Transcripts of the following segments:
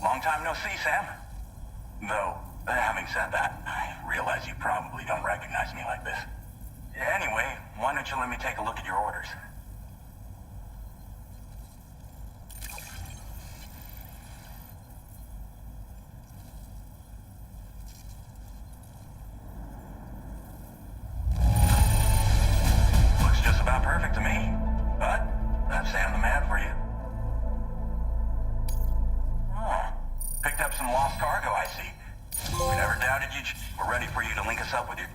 Long time no see, Sam. Though, having said that, I realize you probably don't recognize me like this. Anyway, why don't you let me take a look at your orders? Looks just about perfect to me. But, that's Sam the man for you. Oh, picked up some lost cargo, I see. We never doubted you. We're ready for you to link us up with your...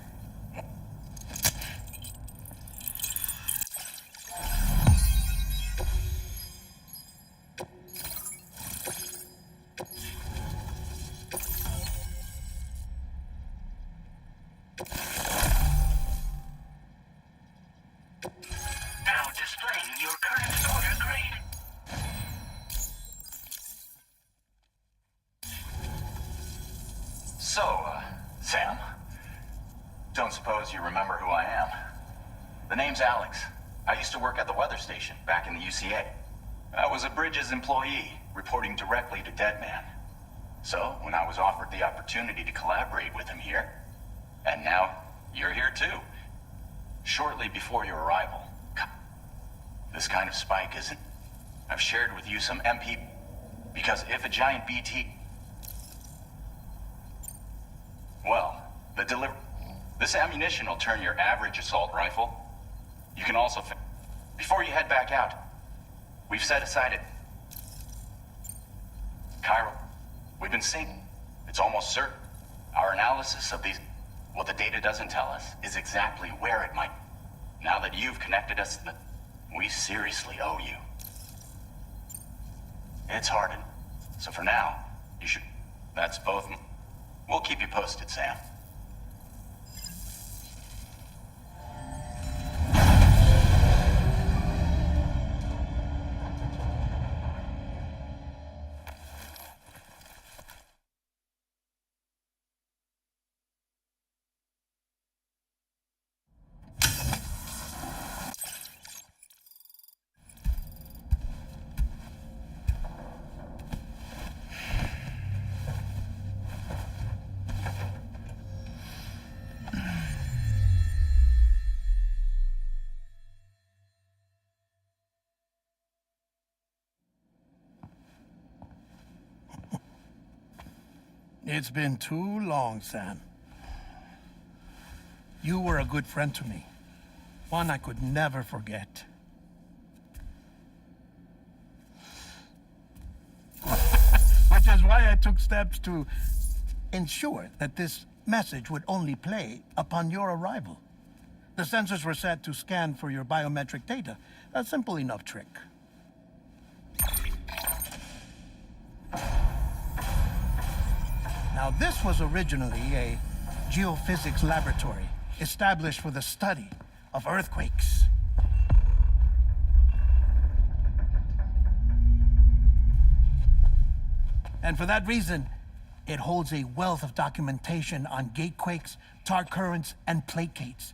Now displaying your current order grade. So, Sam, don't suppose you remember who I am? The name's Alex. I used to work at the weather station back in the UCA. I was a Bridges employee, reporting directly to Deadman. So, when I was offered the opportunity to collaborate with him here, and now you're here too, shortly before your arrival. This kind of spike isn't... I've shared with you some MP... Because if a giant BT... Well, this ammunition will turn your average assault rifle. You can also... Before you head back out, we've set aside it. Cairo, we've been seeing... It's almost certain. Our analysis of these... What the data doesn't tell us is exactly where it might... Now that you've connected us to the... We seriously owe you. It's hardened. So for now, you should... That's both... We'll keep you posted, Sam. It's been too long, Sam. You were a good friend to me. One I could never forget. Which is why I took steps to ensure that this message would only play upon your arrival. The sensors were set to scan for your biometric data. A simple enough trick. Now, this was originally a geophysics laboratory established for the study of earthquakes. And for that reason, it holds a wealth of documentation on gatequakes, tar currents, and placates.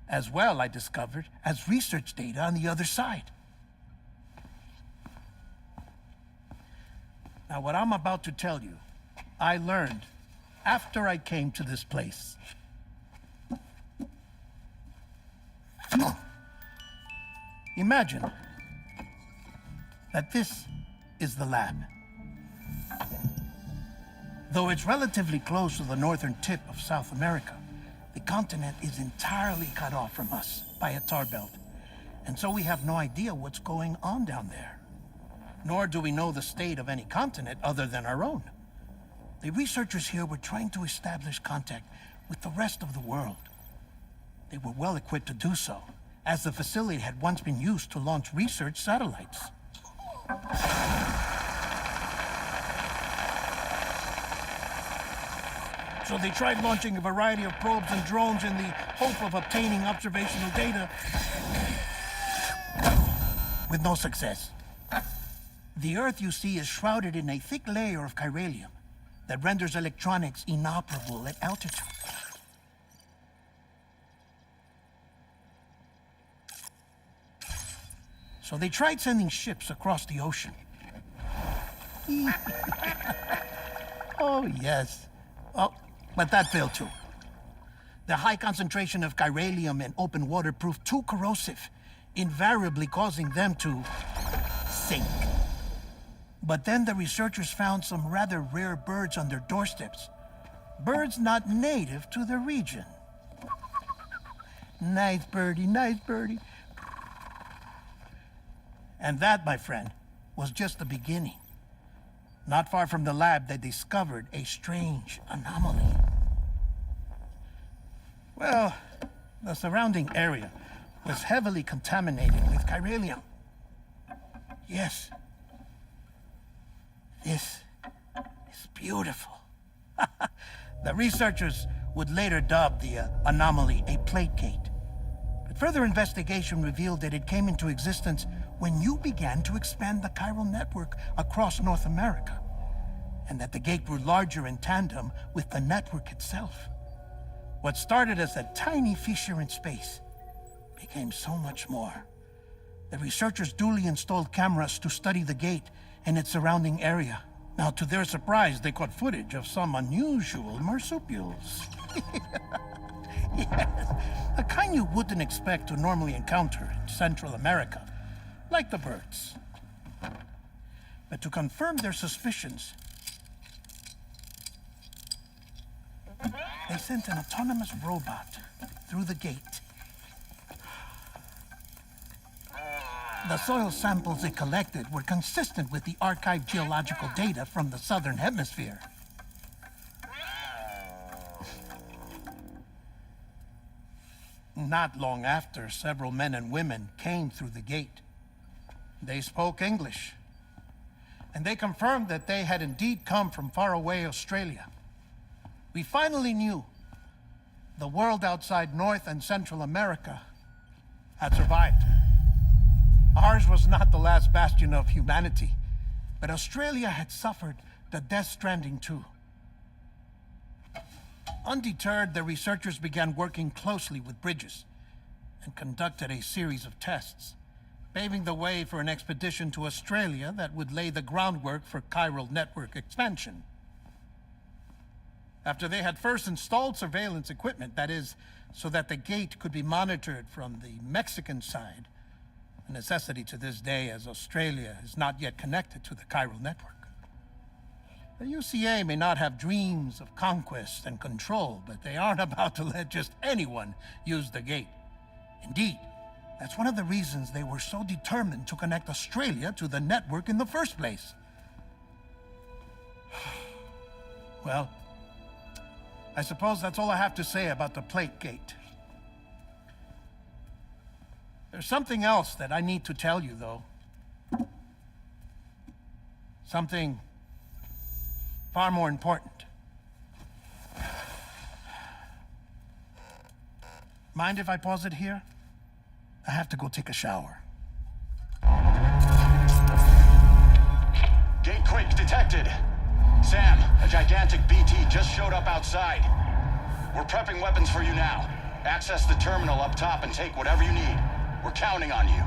As well, I discovered, as research data on the other side. Now, what I'm about to tell you, I learned after I came to this place. Imagine that this is the lab. Though it's relatively close to the northern tip of South America, the continent is entirely cut off from us by a tar belt. And so we have no idea what's going on down there. Nor do we know the state of any continent other than our own. The researchers here were trying to establish contact with the rest of the world. They were well equipped to do so, as the facility had once been used to launch research satellites. So they tried launching a variety of probes and drones in the hope of obtaining observational data, with no success. The Earth, you see, is shrouded in a thick layer of chiralium that renders electronics inoperable at altitude. So they tried sending ships across the ocean. Oh, yes. Oh, but that failed too. The high concentration of chiralium in open water proved too corrosive, invariably causing them to sink. But then the researchers found some rather rare birds on their doorsteps. Birds not native to the region. Nice birdie, nice birdie. And that, my friend, was just the beginning. Not far from the lab, they discovered a strange anomaly. Well, the surrounding area was heavily contaminated with chiralium. Yes. This is beautiful. The researchers would later dub the anomaly a plate gate. But further investigation revealed that it came into existence when you began to expand the chiral network across North America, and that the gate grew larger in tandem with the network itself. What started as a tiny fissure in space became so much more. The researchers duly installed cameras to study the gate and its surrounding area. Now, to their surprise, they caught footage of some unusual marsupials. Yes, a kind you wouldn't expect to normally encounter in Central America, like the birds. But to confirm their suspicions, they sent an autonomous robot through the gate. The soil samples it collected were consistent with the archived geological data from the southern hemisphere. Not long after, several men and women came through the gate. They spoke English, and they confirmed that they had indeed come from faraway Australia. We finally knew the world outside North and Central America had survived. Ours was not the last bastion of humanity, but Australia had suffered the death stranding too. Undeterred, the researchers began working closely with Bridges and conducted a series of tests, paving the way for an expedition to Australia that would lay the groundwork for chiral network expansion. After they had first installed surveillance equipment, that is, so that the gate could be monitored from the Mexican side, a necessity to this day as Australia is not yet connected to the chiral network. The UCA may not have dreams of conquest and control, but they aren't about to let just anyone use the gate. Indeed, that's one of the reasons they were so determined to connect Australia to the network in the first place. Well, I suppose that's all I have to say about the plate gate. There's something else that I need to tell you, though. Something far more important. Mind if I pause it here? I have to go take a shower. Gate quake detected. Sam, a gigantic BT just showed up outside. We're prepping weapons for you now. Access the terminal up top and take whatever you need. We're counting on you.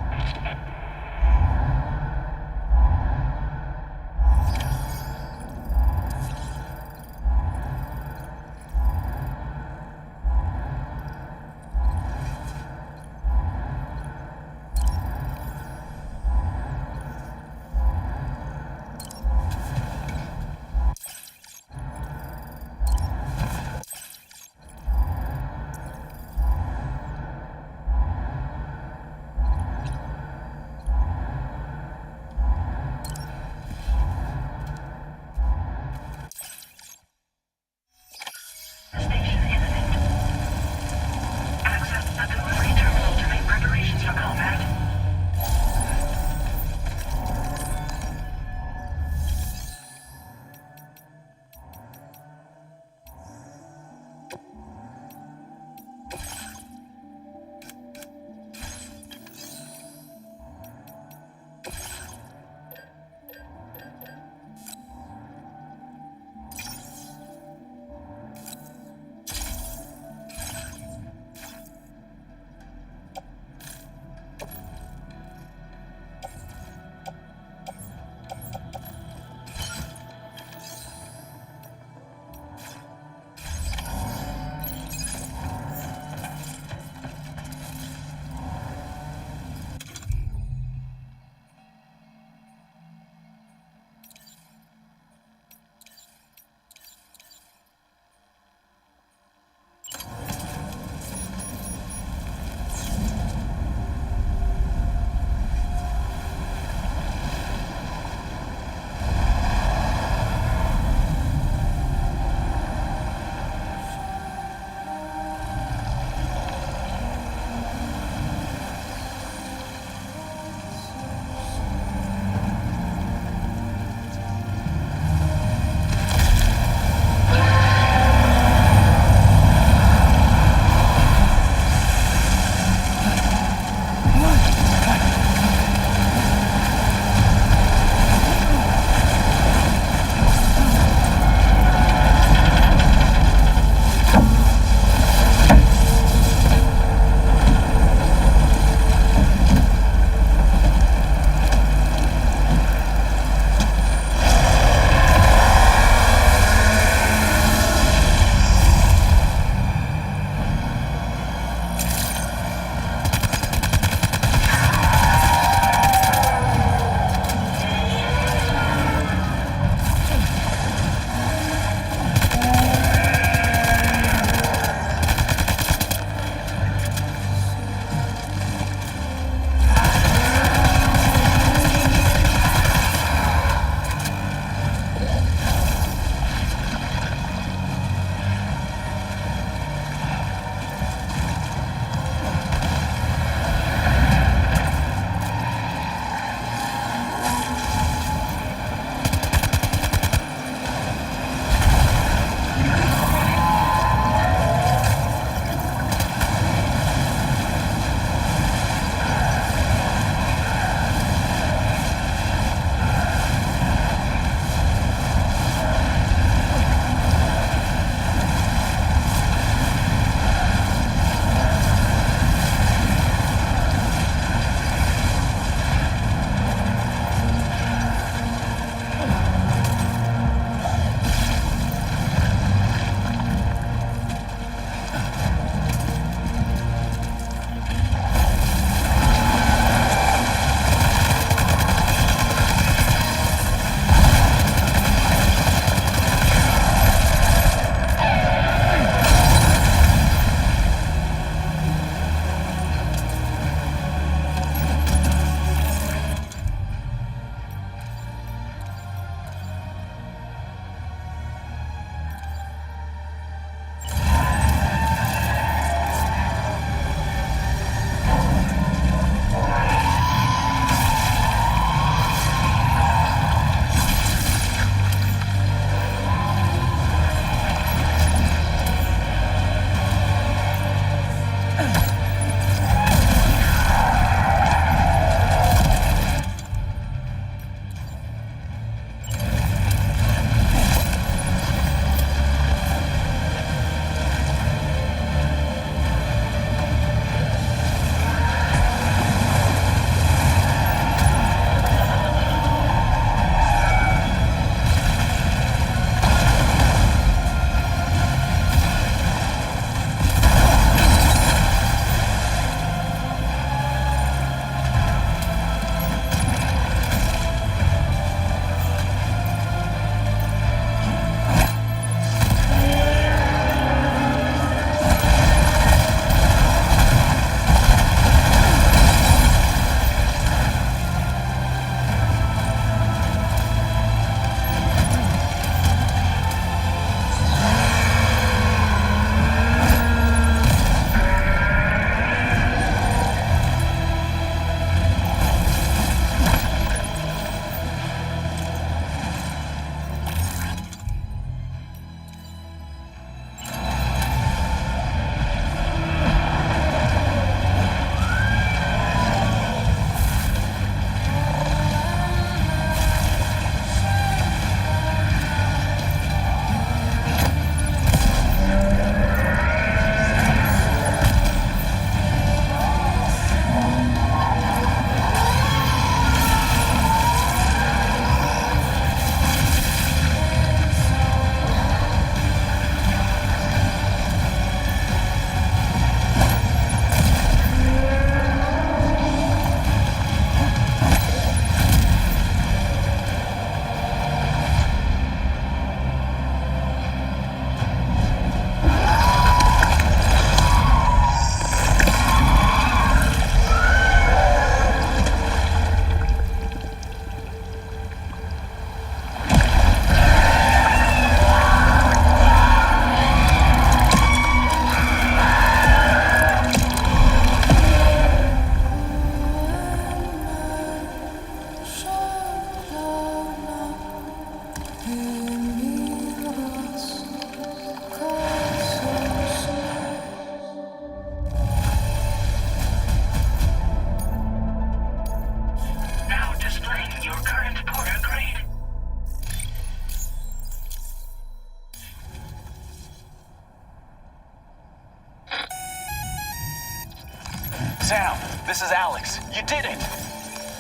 Sam, this is Alex. You did it!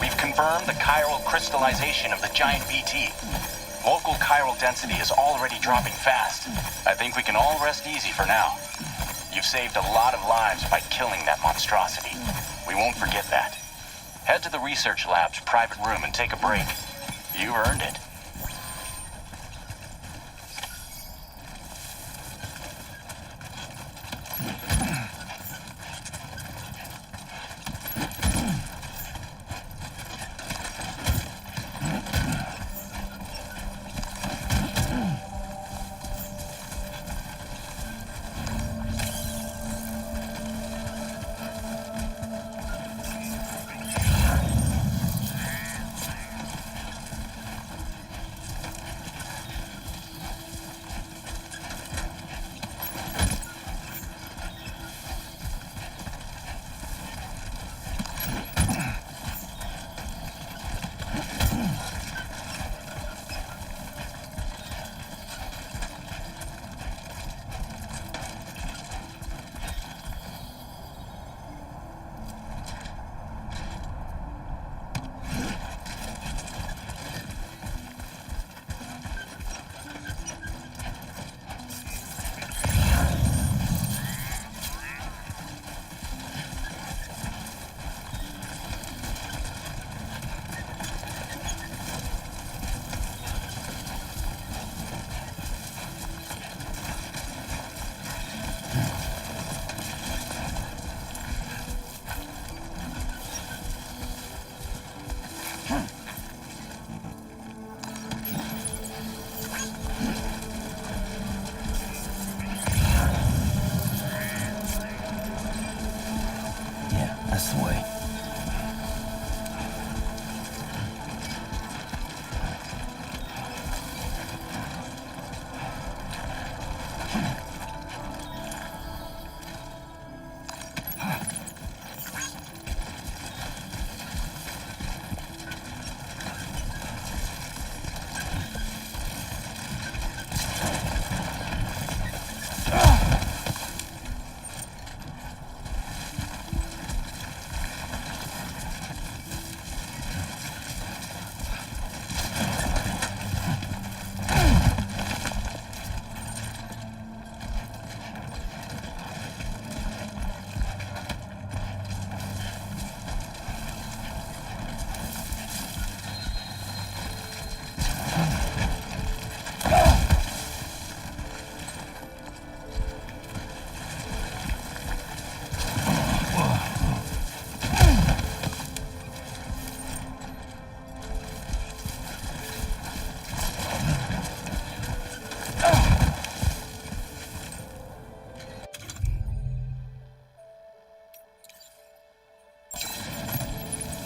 We've confirmed the chiral crystallization of the giant BT. Local chiral density is already dropping fast. I think we can all rest easy for now. You've saved a lot of lives by killing that monstrosity. We won't forget that. Head to the research lab's private room and take a break. You've earned it. That's the way.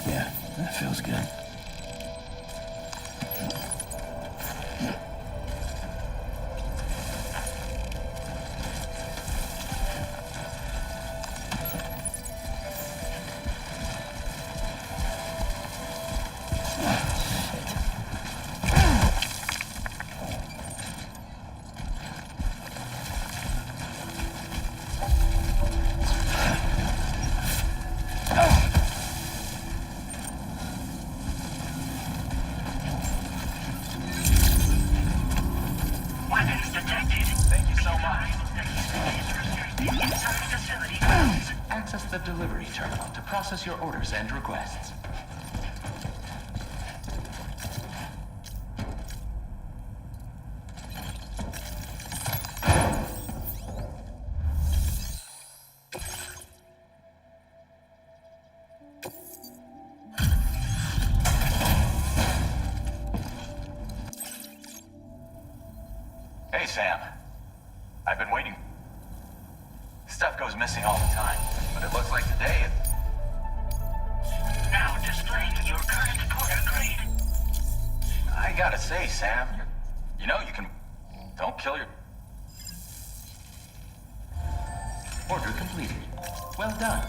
Yeah, that feels good. Weapons detected. Thank you so much. Inside the facility. Access the delivery terminal to process your orders and requests. Hey, Sam. I've been waiting. Stuff goes missing all the time, but it looks like today Now displaying your current order grade. I gotta say, Sam, you know you can... Don't kill your... Order completed. Well done.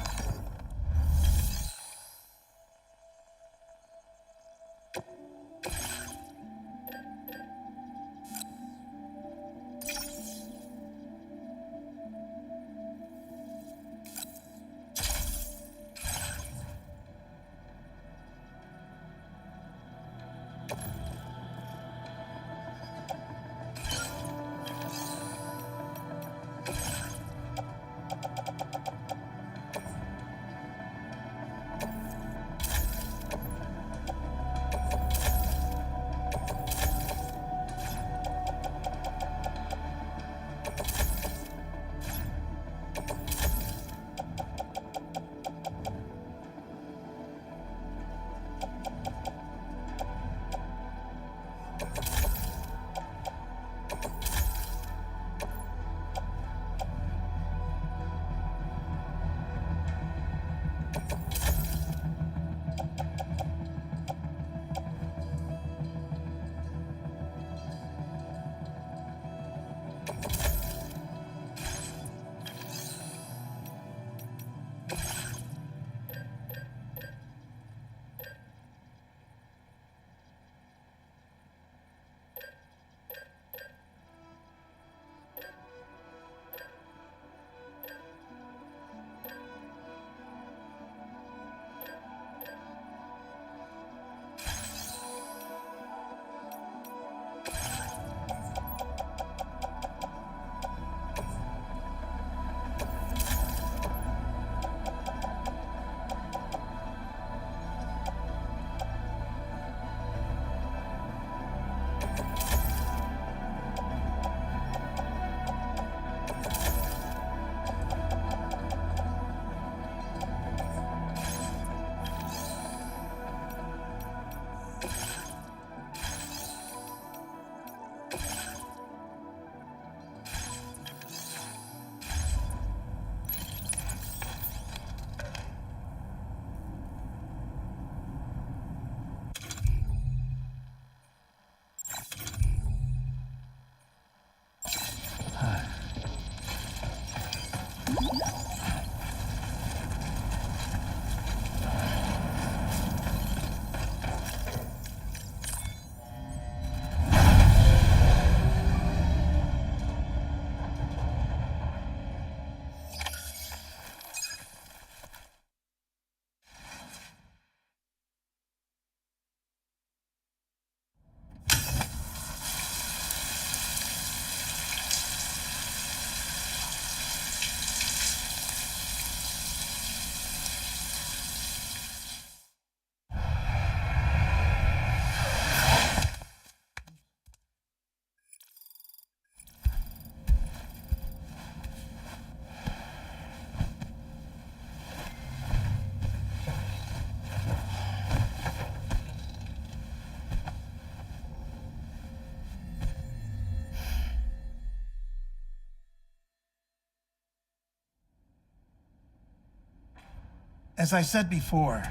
As I said before,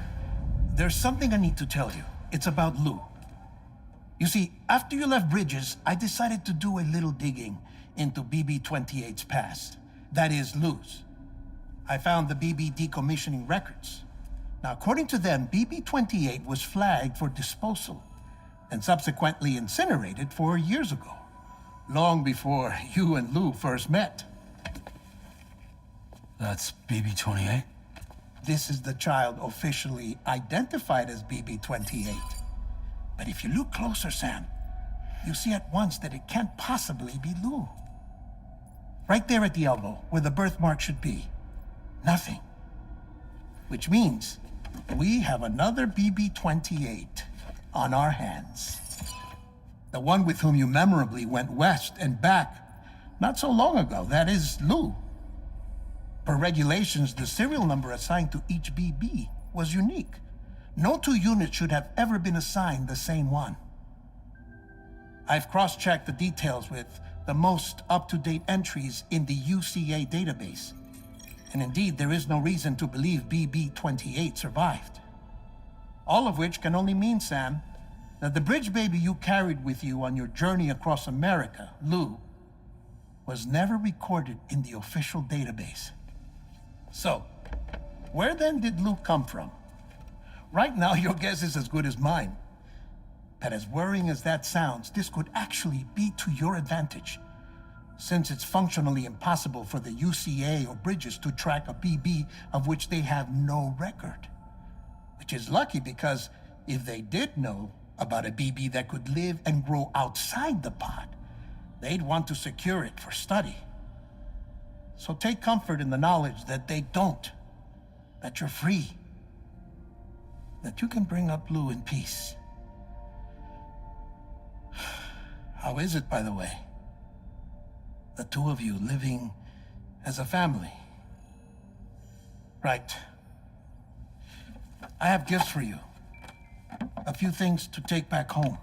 there's something I need to tell you. It's about Lou. You see, after you left Bridges, I decided to do a little digging into BB-28's past. That is, Lou's. I found the BB decommissioning records. Now, according to them, BB-28 was flagged for disposal and subsequently incinerated 4 years ago, long before you and Lou first met. That's BB-28? This is the child officially identified as BB-28. But if you look closer, Sam, you see at once that it can't possibly be Lou. Right there at the elbow, where the birthmark should be. Nothing. Which means we have another BB-28 on our hands. The one with whom you memorably went west and back not so long ago, that is Lou. Per regulations, the serial number assigned to each BB was unique. No two units should have ever been assigned the same one. I've cross-checked the details with the most up-to-date entries in the UCA database. And indeed, there is no reason to believe BB-28 survived. All of which can only mean, Sam, that the bridge baby you carried with you on your journey across America, Lou, was never recorded in the official database. So, where then did Lou come from? Right now, your guess is as good as mine. But as worrying as that sounds, this could actually be to your advantage, since it's functionally impossible for the UCA or Bridges to track a BB of which they have no record. Which is lucky, because if they did know about a BB that could live and grow outside the pod, they'd want to secure it for study. So take comfort in the knowledge that they don't, that you're free, that you can bring up Lou in peace. How is it, by the way? The two of you living as a family? Right. I have gifts for you. A few things to take back home.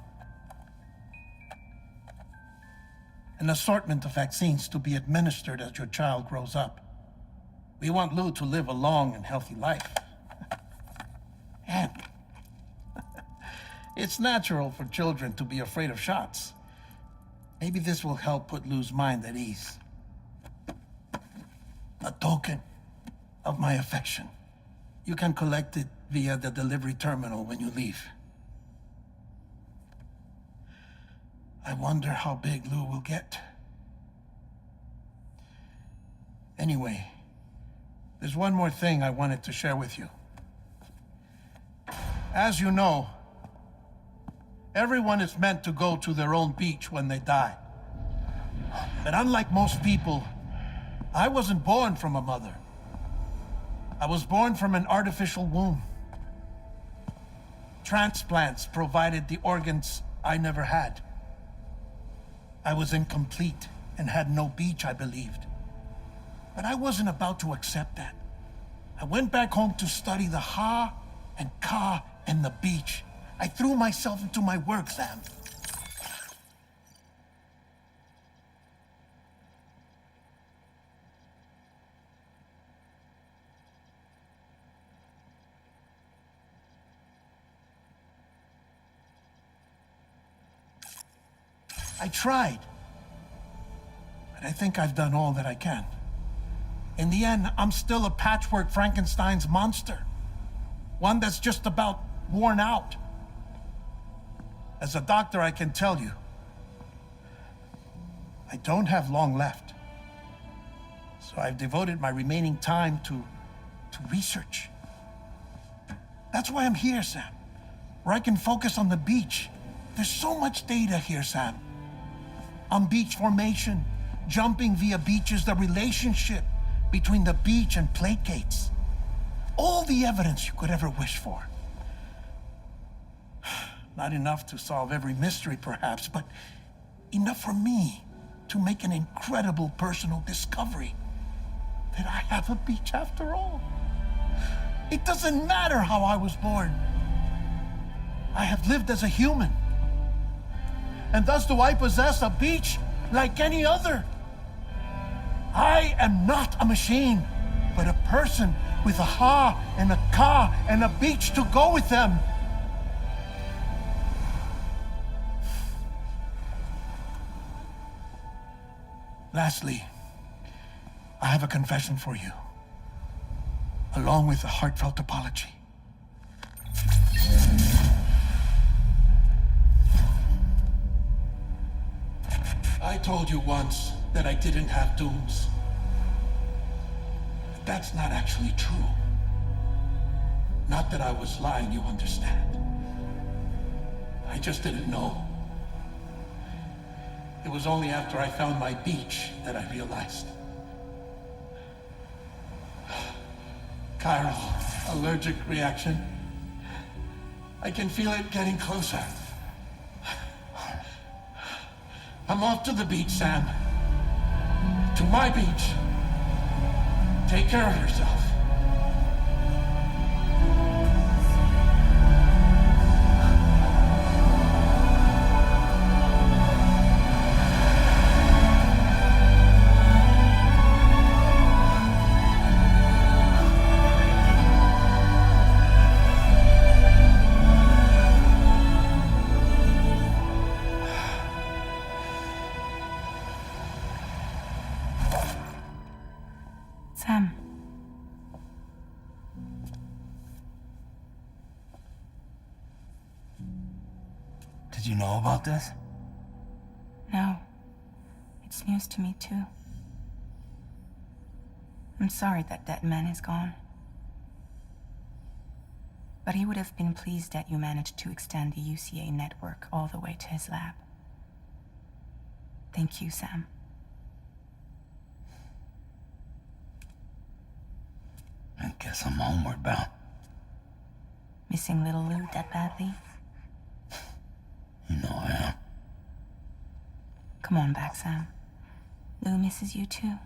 An assortment of vaccines to be administered as your child grows up. We want Lou to live a long and healthy life. And it's natural for children to be afraid of shots. Maybe this will help put Lou's mind at ease. A token of my affection. You can collect it via the delivery terminal when you leave. I wonder how big Lou will get. Anyway, there's one more thing I wanted to share with you. As you know, everyone is meant to go to their own beach when they die. But unlike most people, I wasn't born from a mother. I was born from an artificial womb. Transplants provided the organs I never had. I was incomplete and had no beach, I believed. But I wasn't about to accept that. I went back home to study the Ha and Ka and the beach. I threw myself into my work, Sam. I tried, but I think I've done all that I can. In the end, I'm still a patchwork Frankenstein's monster. One that's just about worn out. As a doctor, I can tell you, I don't have long left. So I've devoted my remaining time to research. That's why I'm here, Sam, where I can focus on the beach. There's so much data here, Sam. On beach formation, jumping via beaches, the relationship between the beach and placates. All the evidence you could ever wish for. Not enough to solve every mystery, perhaps, but enough for me to make an incredible personal discovery that I have a beach after all. It doesn't matter how I was born. I have lived as a human. And thus do I possess a beach like any other. I am not a machine, but a person with a ha and a ka and a beach to go with them. Lastly, I have a confession for you, along with a heartfelt apology. I told you once that I didn't have dooms. But that's not actually true. Not that I was lying, you understand. I just didn't know. It was only after I found my beach that I realized. Chiral allergic reaction. I can feel it getting closer. I'm off to the beach, Sam. To my beach. Take care of yourself. Sam. Did you know about this? No. It's news to me, too. I'm sorry that that man is gone. But he would have been pleased that you managed to extend the UCA network all the way to his lab. Thank you, Sam. I guess I'm homeward bound. Missing little Lou that badly? You know I am. Come on back, Sam. Lou misses you too.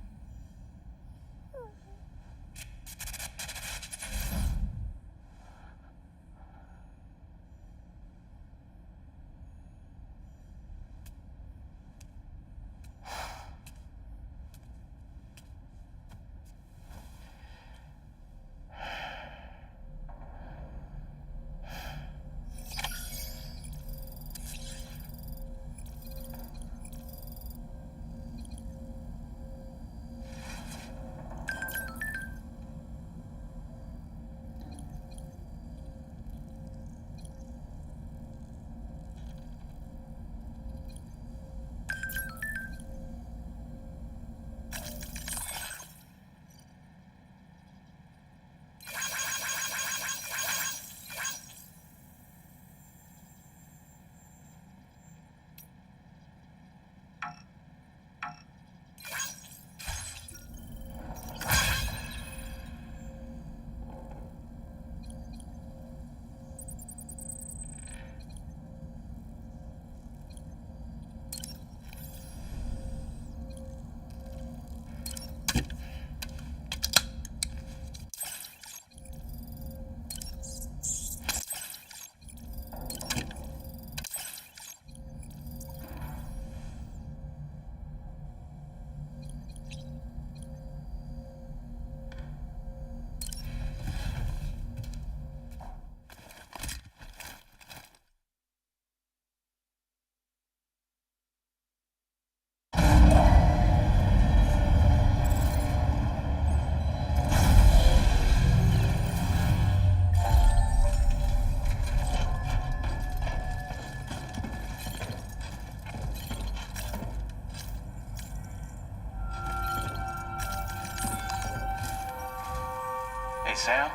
Hey, Sam,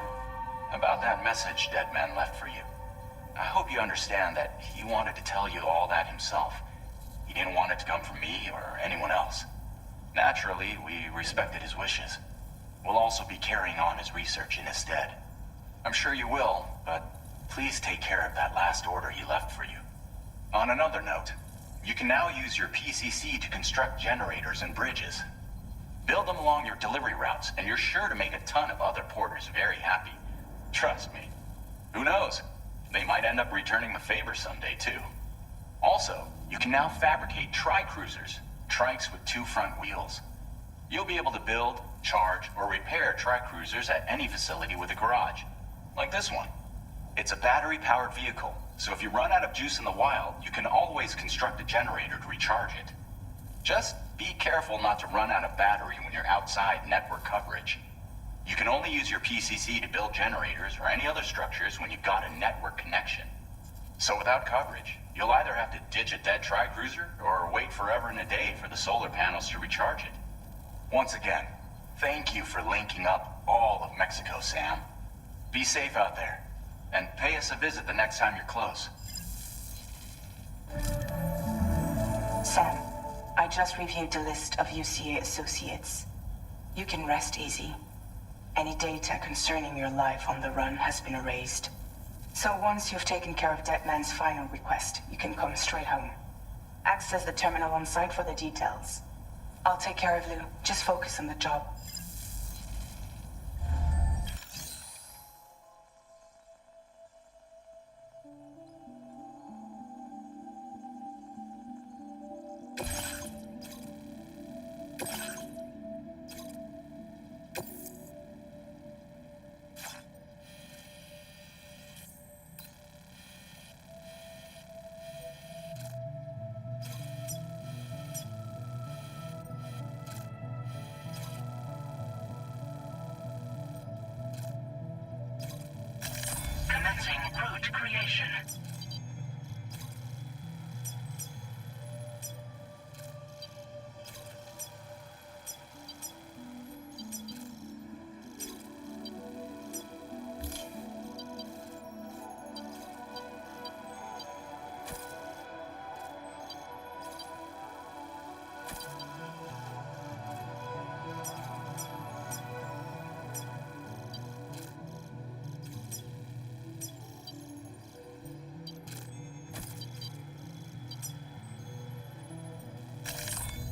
about that message Dead Man left for you. I hope you understand that he wanted to tell you all that himself. He didn't want it to come from me or anyone else. Naturally, we respected his wishes. We'll also be carrying on his research in his stead. I'm sure you will, but please take care of that last order he left for you. On another note, you can now use your PCC to construct generators and bridges. Build them along your delivery routes, and you're sure to make a ton of other porters very happy. Trust me. Who knows? They might end up returning the favor someday, too. Also, you can now fabricate tri-cruisers, trikes with 2 front wheels. You'll be able to build, charge, or repair tri-cruisers at any facility with a garage. Like this one. It's a battery-powered vehicle, so if you run out of juice in the wild, you can always construct a generator to recharge it. Just be careful not to run out of battery when you're outside network coverage. You can only use your PCC to build generators or any other structures when you've got a network connection. So without coverage, you'll either have to ditch a dead tri-cruiser or wait forever and a day for the solar panels to recharge it. Once again, thank you for linking up all of Mexico, Sam. Be safe out there, and pay us a visit the next time you're close. Sam, I just reviewed the list of UCA associates. You can rest easy. Any data concerning your life on the run has been erased. So once you've taken care of Deadman's final request, you can come straight home. Access the terminal on site for the details. I'll take care of Lou. Just focus on the job. Commencing route creation.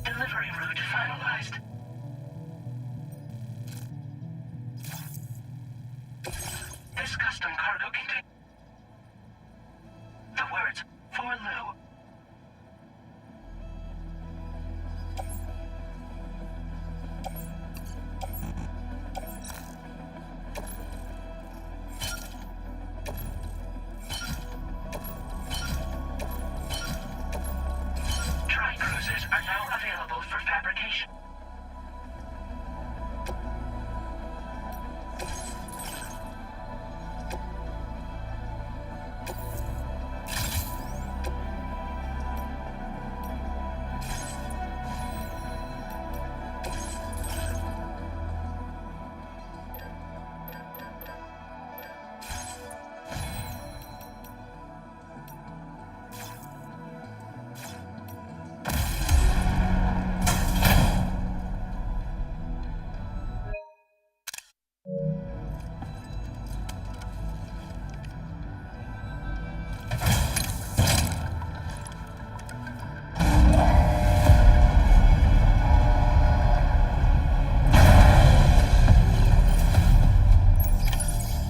Delivery route finalized. This custom cargo contains the words "for Lou." Tri-cruisers are now available for fabrication.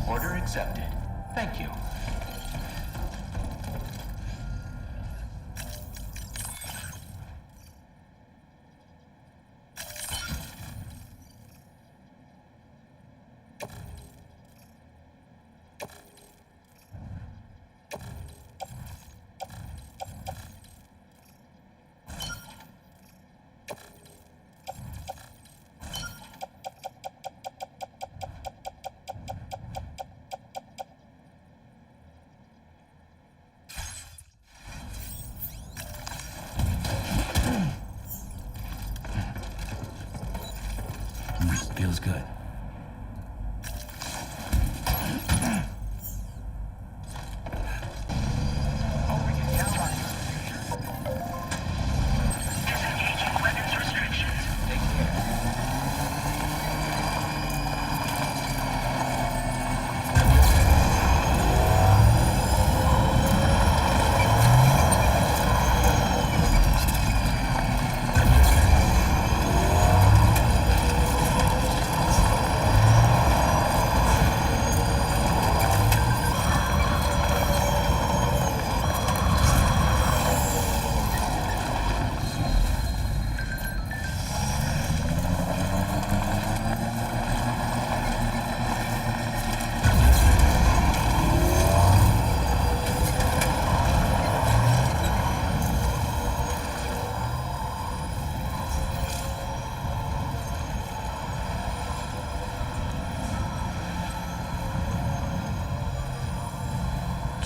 Order accepted. Thank you. Feels good. Disengaging weapons restrictions. Take care.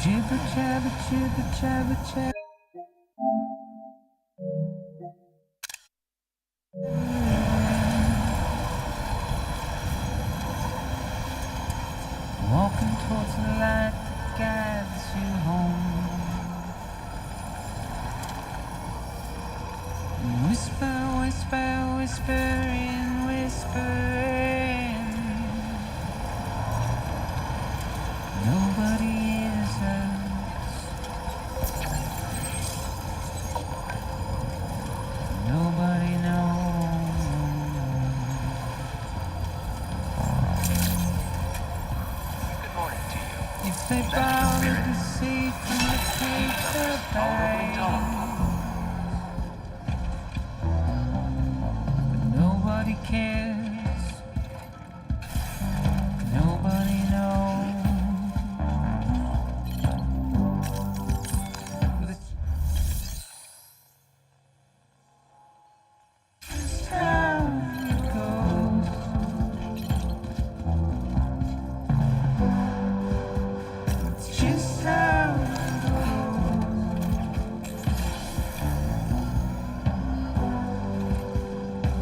Jibber jabber, jibber jabber, jabber. Walking towards the light that guides you home. Whisper, whisper, whispering, whispering. Nobody hears us. Nobody knows. Good morning to you. If they borrow the sea from the paper bag, nobody cares. Nobody knows. It's how it goes. It's just how it goes.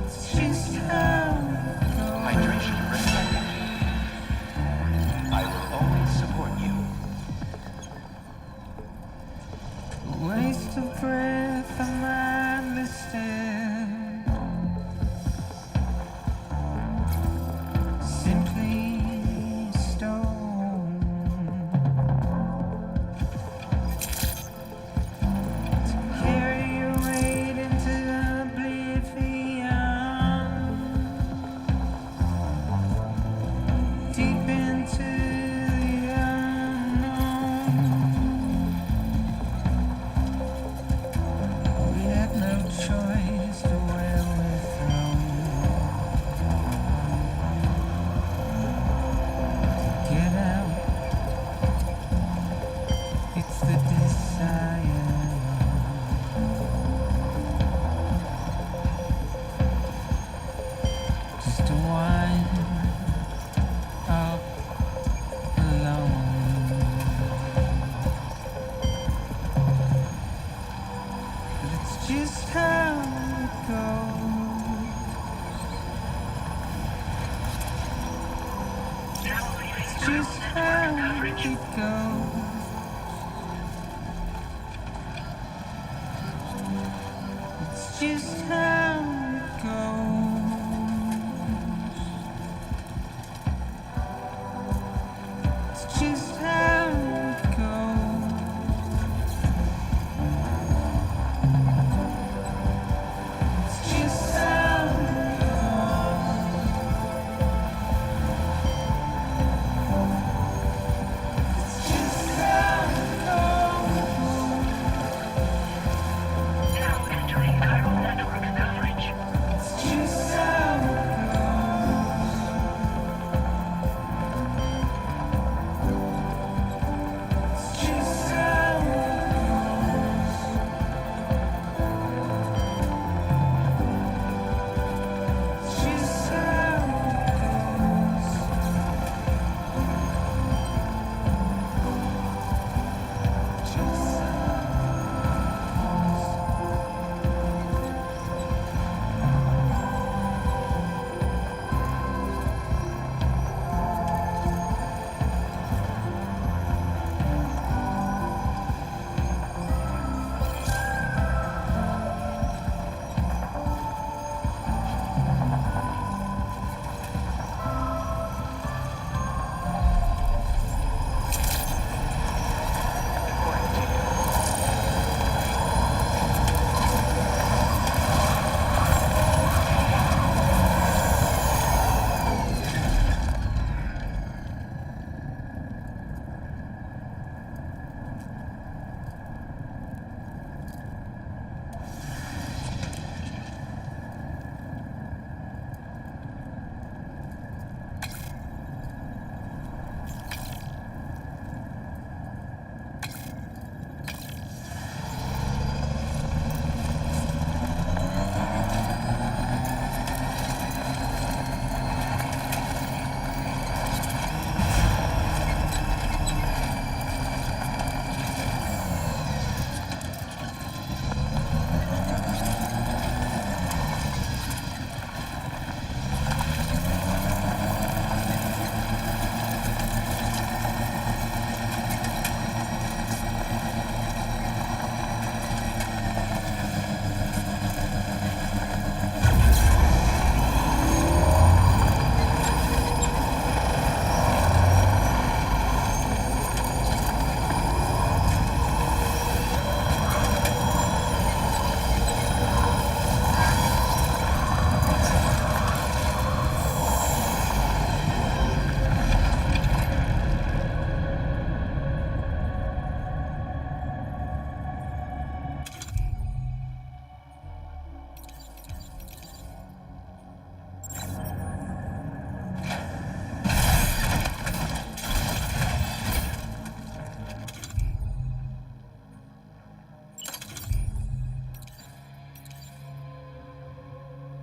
It's just how it goes. Hydration recommended. I will always support you. Waste of breath, a mindless stare. Simply stone. To carry your weight into oblivion. Deep into the unknown. We have no choice to where we're thrown. Get out. It's the desire. Just to wind up alone. But it's just how it goes. Now leaving It's tunnel just network how coverage. it goes. It's just how it goes. It's just how it goes. It's just how it goes. It's just how it goes. Now entering chiral network.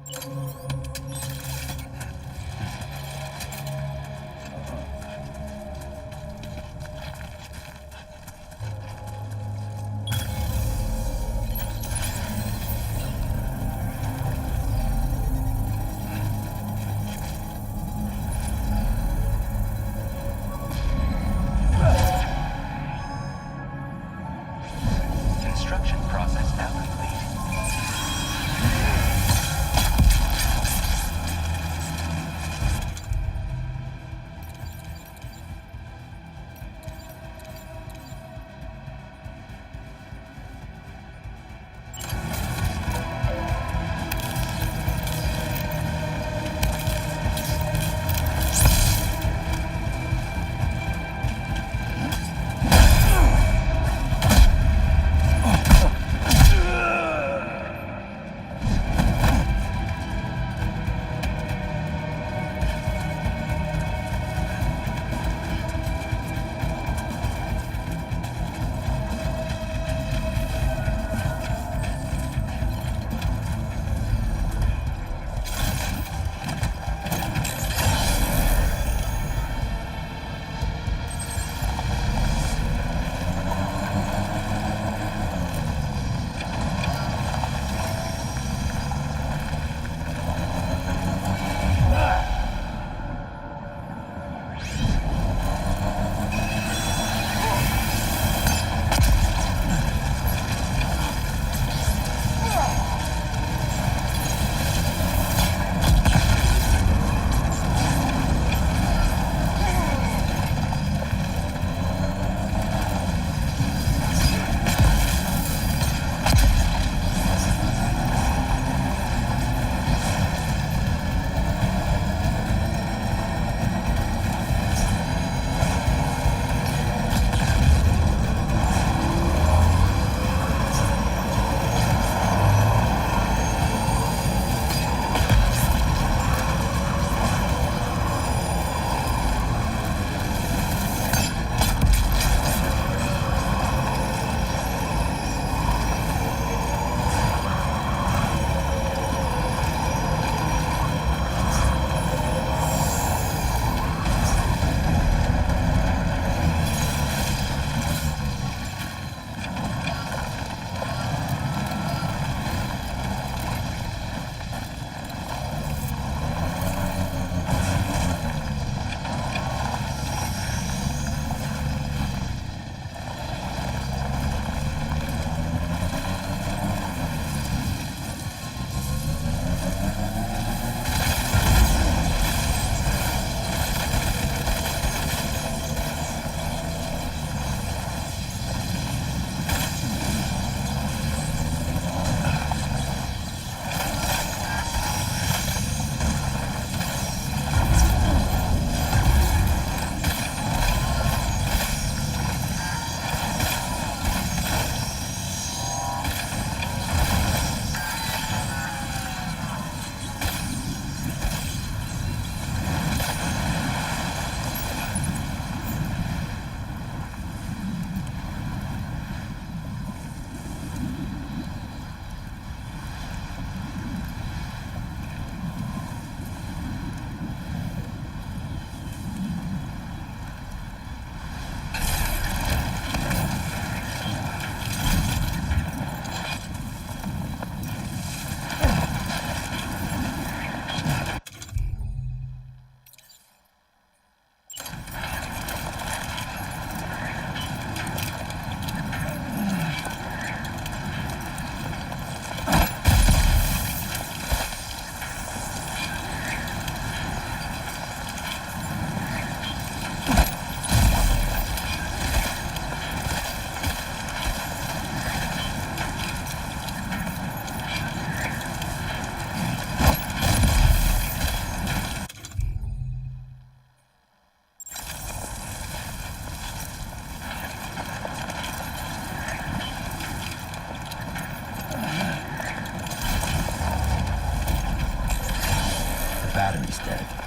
Construction process now complete. battery's dead.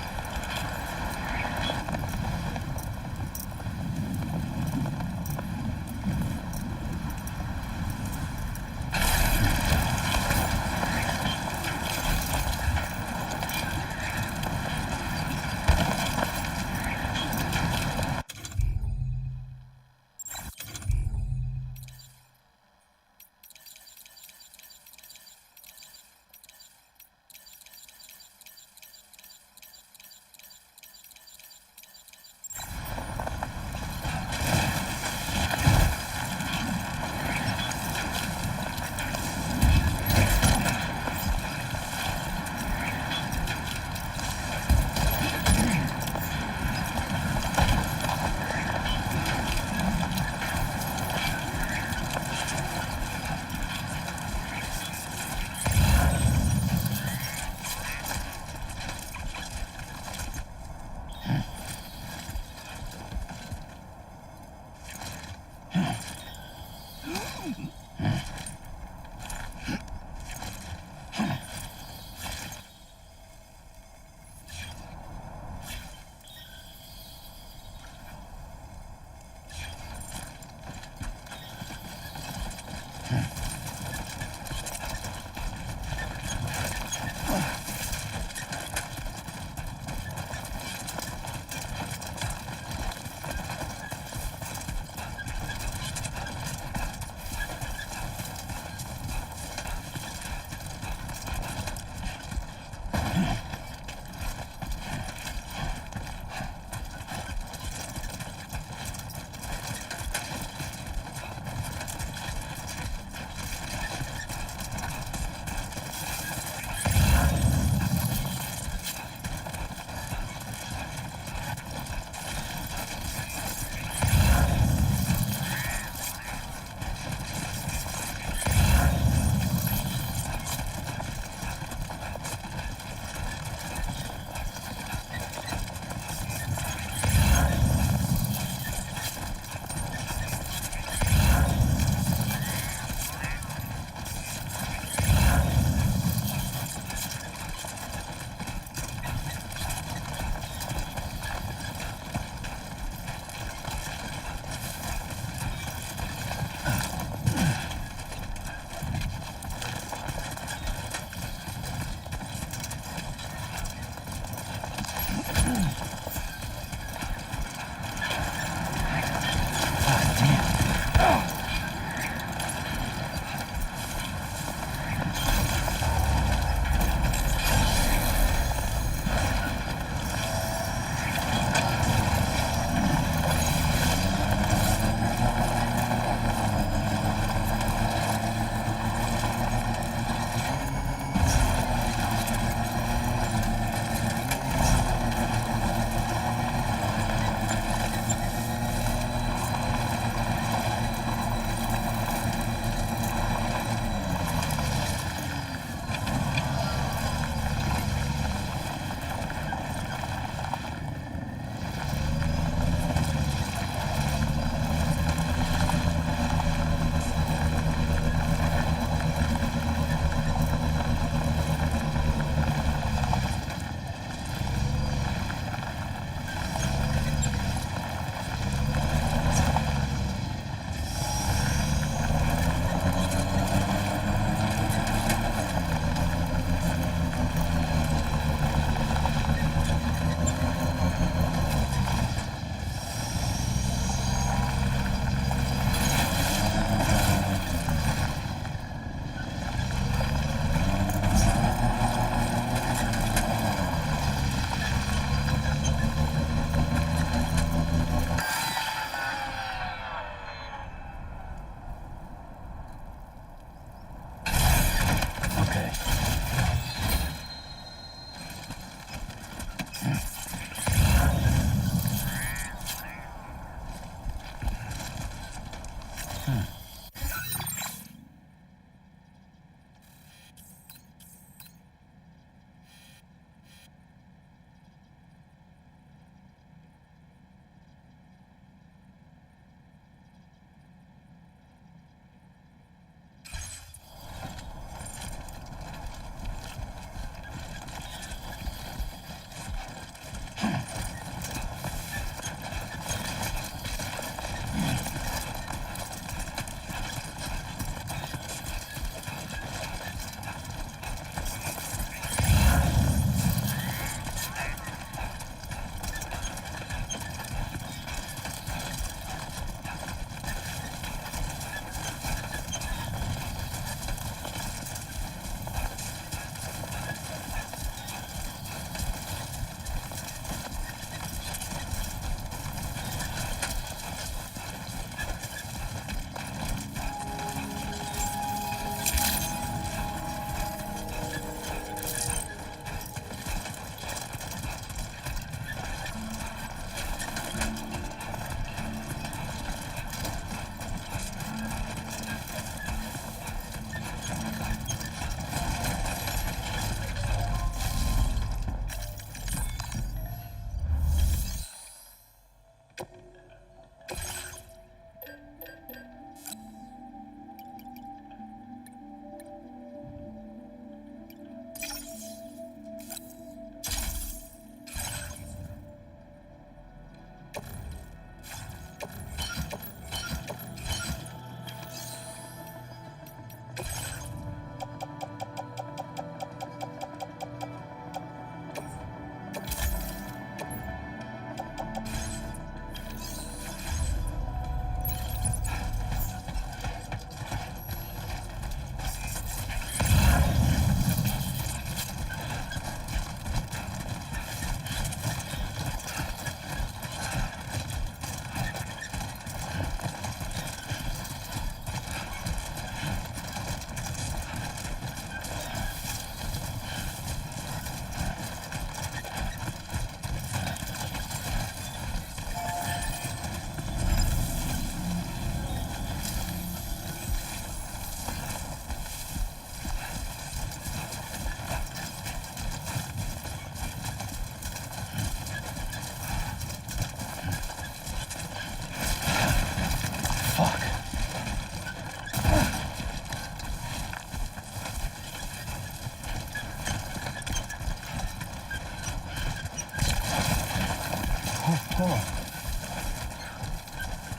Oh.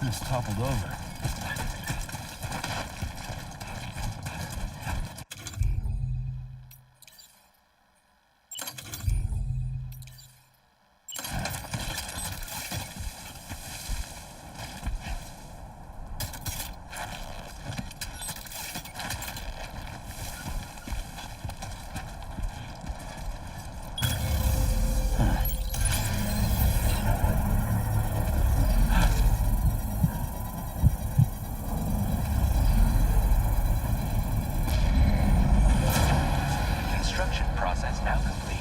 Almost toppled over. Construction process now complete.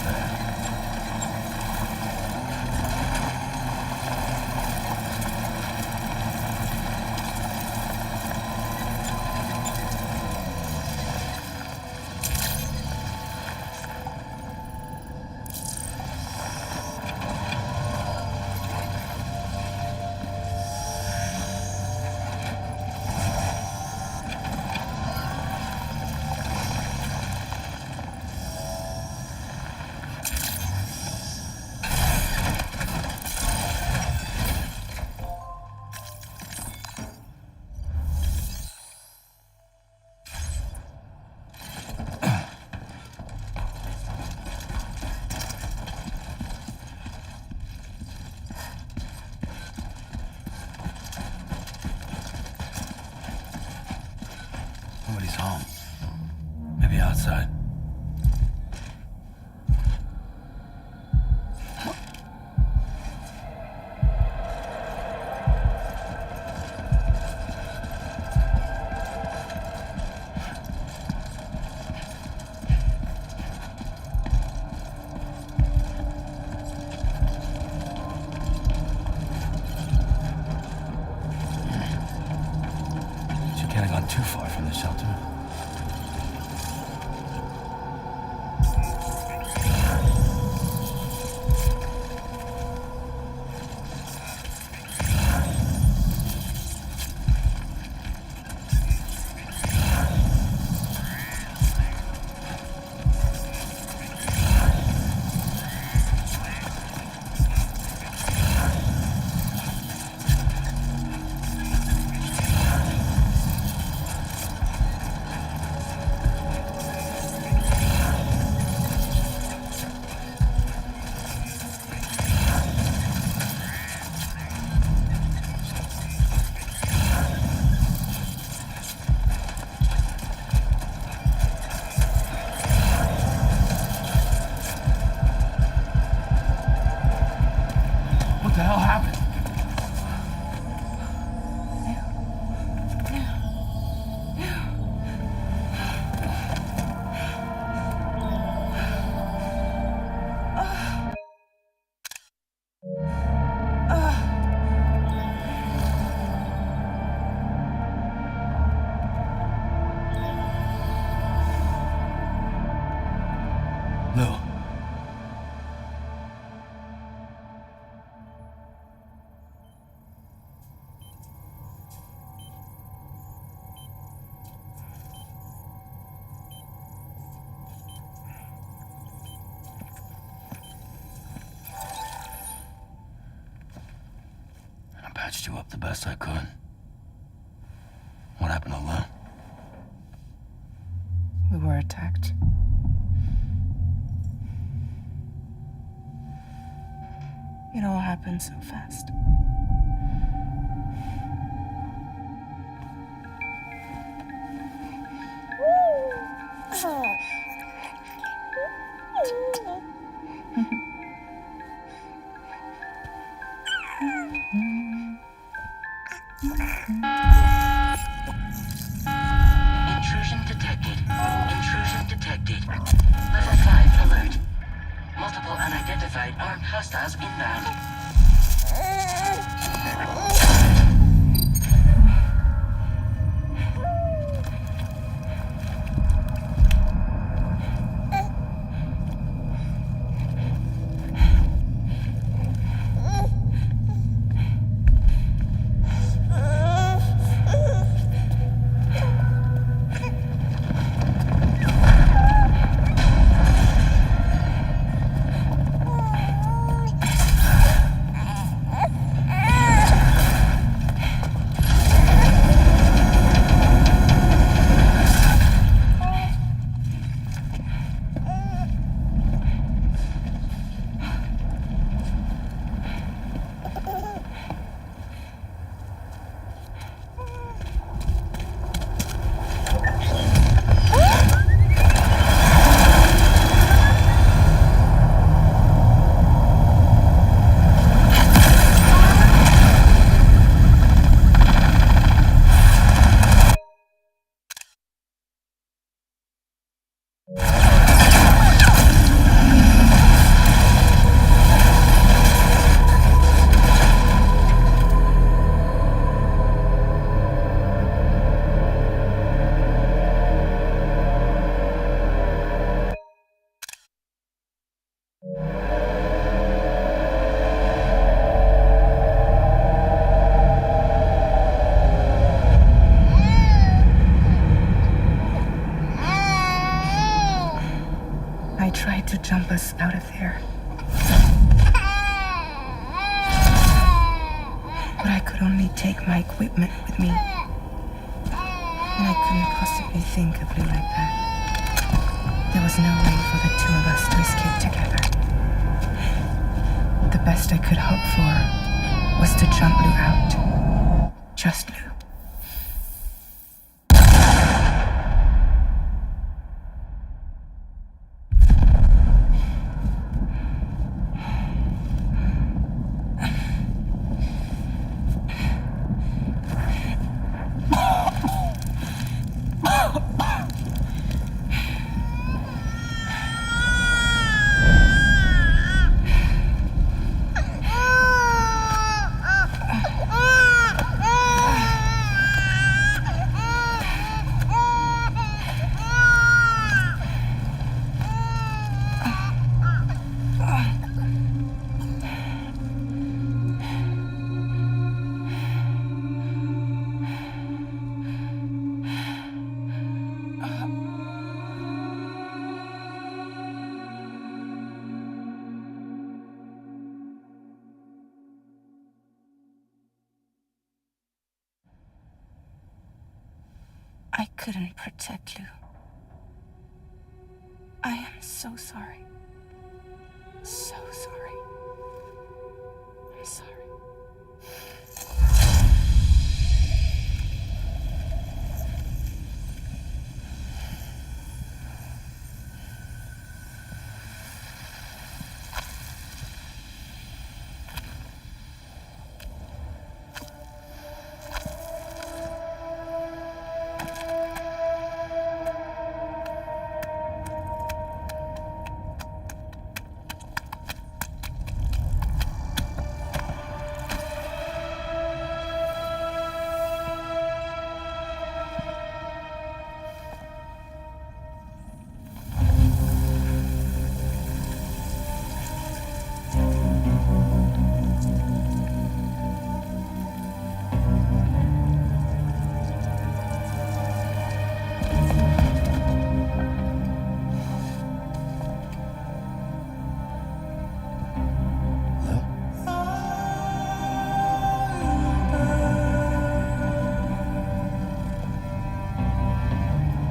almost there. Nobody's home. Maybe outside. She can't have gone too far from the shelter. What the hell happened? Lou. I patched you up the best I could. What happened to Lou? We were attacked. It all happened so fast. Intrusion detected. Intrusion detected. Level 5 alert. Multiple unidentified armed hostiles inbound. tried to jump us out of there. But I could only take my equipment with me. And I couldn't possibly think of Lou like that. There was no way for the two of us to escape together. The best I could hope for was to jump Lou out. Just Lou. I couldn't protect Lou. I am so sorry. So sorry. I'm sorry.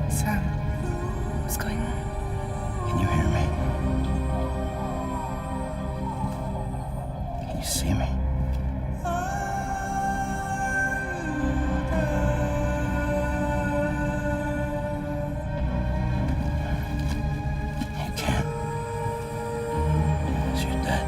Sam, what's going on? Can you hear me? Can you see me? You can't. 'Cause you're dead.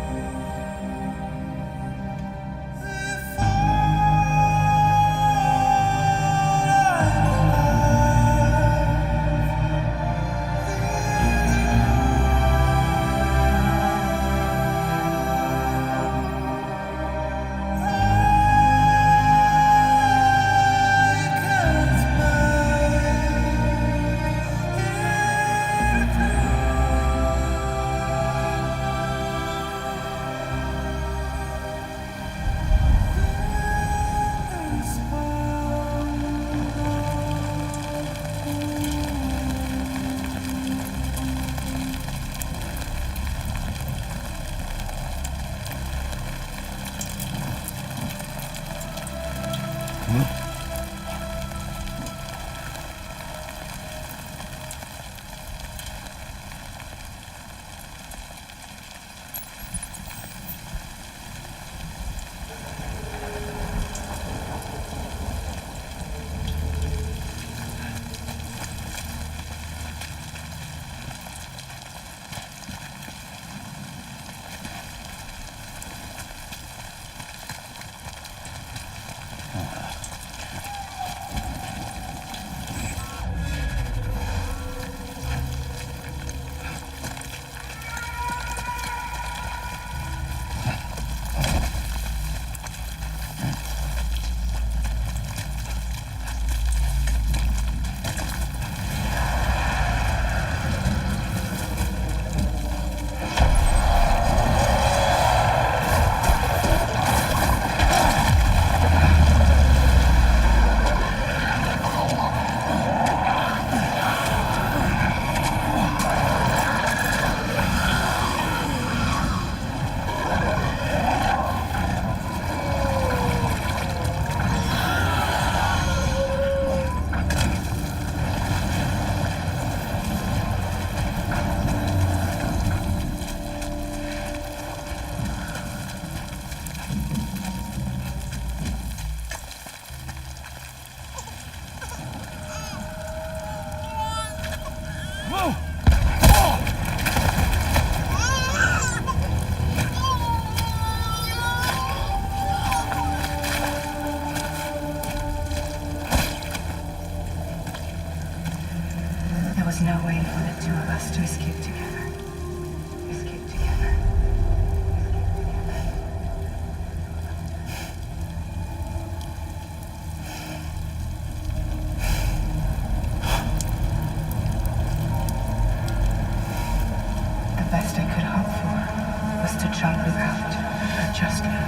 way for the two of us to escape together. Escape together. The best I could hope for was to jump without adjustment.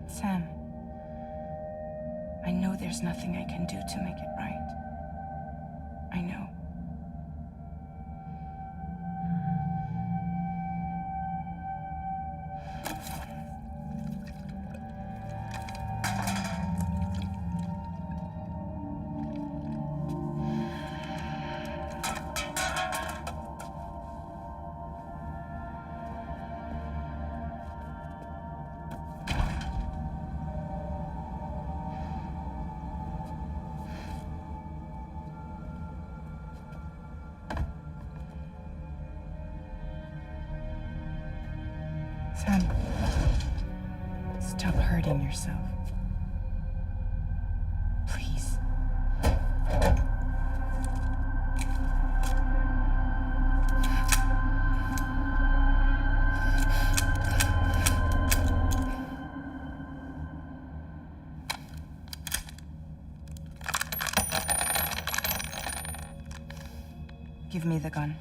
Sam, I know there's nothing I can do to make it right. I know. Sam, stop hurting yourself. Please. Give me the gun.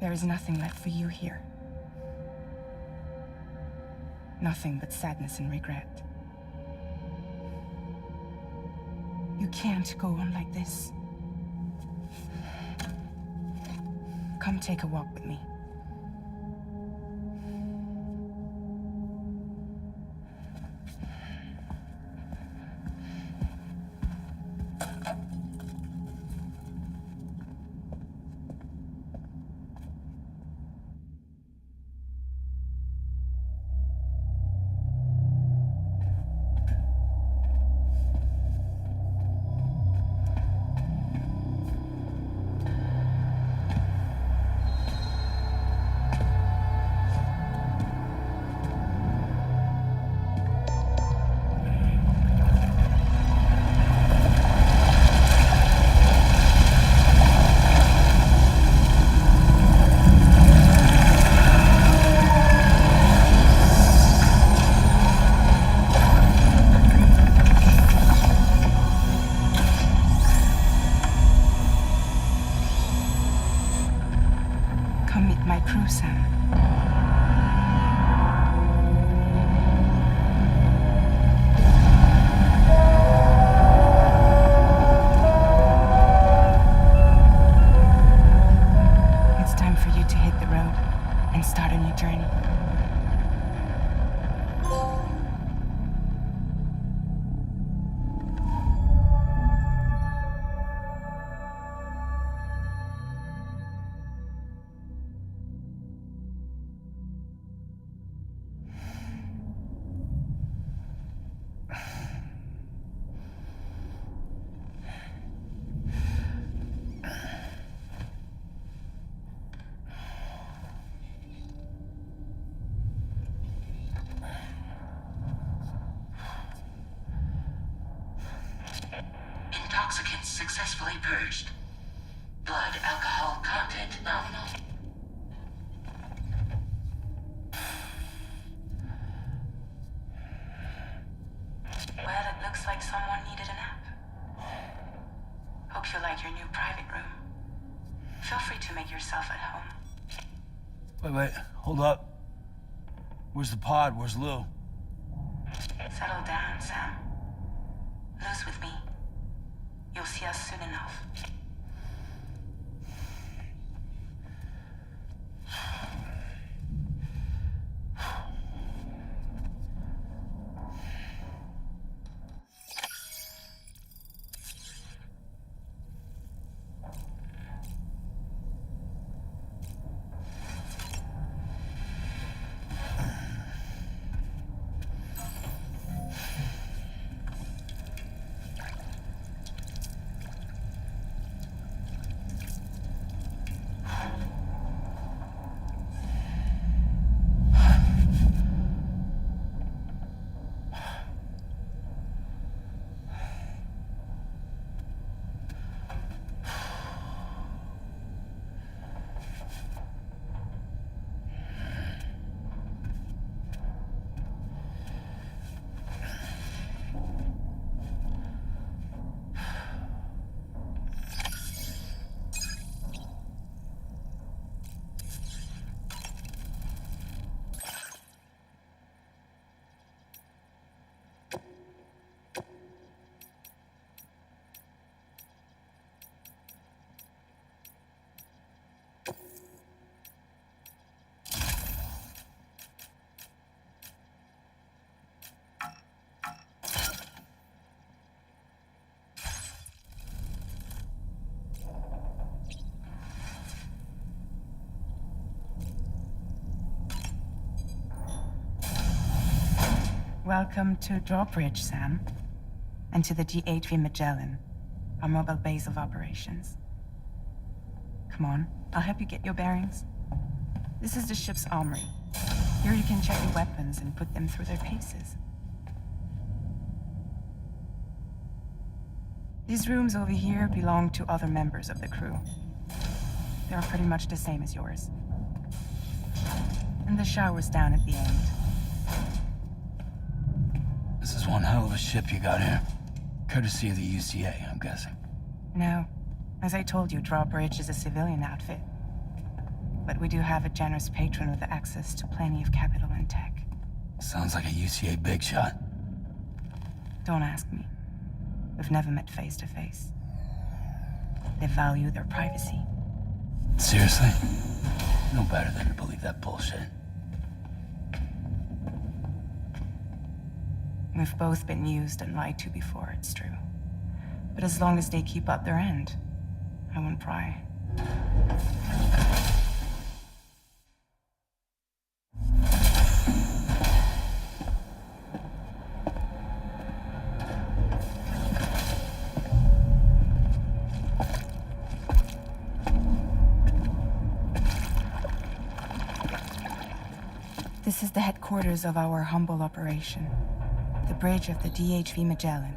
There is nothing left for you here. Nothing but sadness and regret. You can't go on like this. Come take a walk with me. intoxicants successfully purged. Blood alcohol content nominal. Well, it looks like someone needed a nap. Hope you like your new private room. Feel free to make yourself at home. Wait, hold up. Where's the pod? Where's Lou? Settle down, Sam. Lou's with me. You'll see us soon enough. Welcome to Drawbridge, Sam. And to the DHV Magellan, our mobile base of operations. Come on, I'll help you get your bearings. This is the ship's armory. Here you can check your weapons and put them through their paces. These rooms over here belong to other members of the crew. They're pretty much the same as yours. And the shower's down at the end. This is one hell of a ship you got here. Courtesy of the UCA, I'm guessing. No. As I told you, Drawbridge is a civilian outfit. But we do have a generous patron with access to plenty of capital and tech. Sounds like a UCA big shot. Don't ask me. We've never met face to face. They value their privacy. Seriously? No better than to believe that bullshit. We've both been used and lied to before, it's true. But as long as they keep up their end, I won't pry. This is the headquarters of our humble operation. The bridge of the DHV Magellan.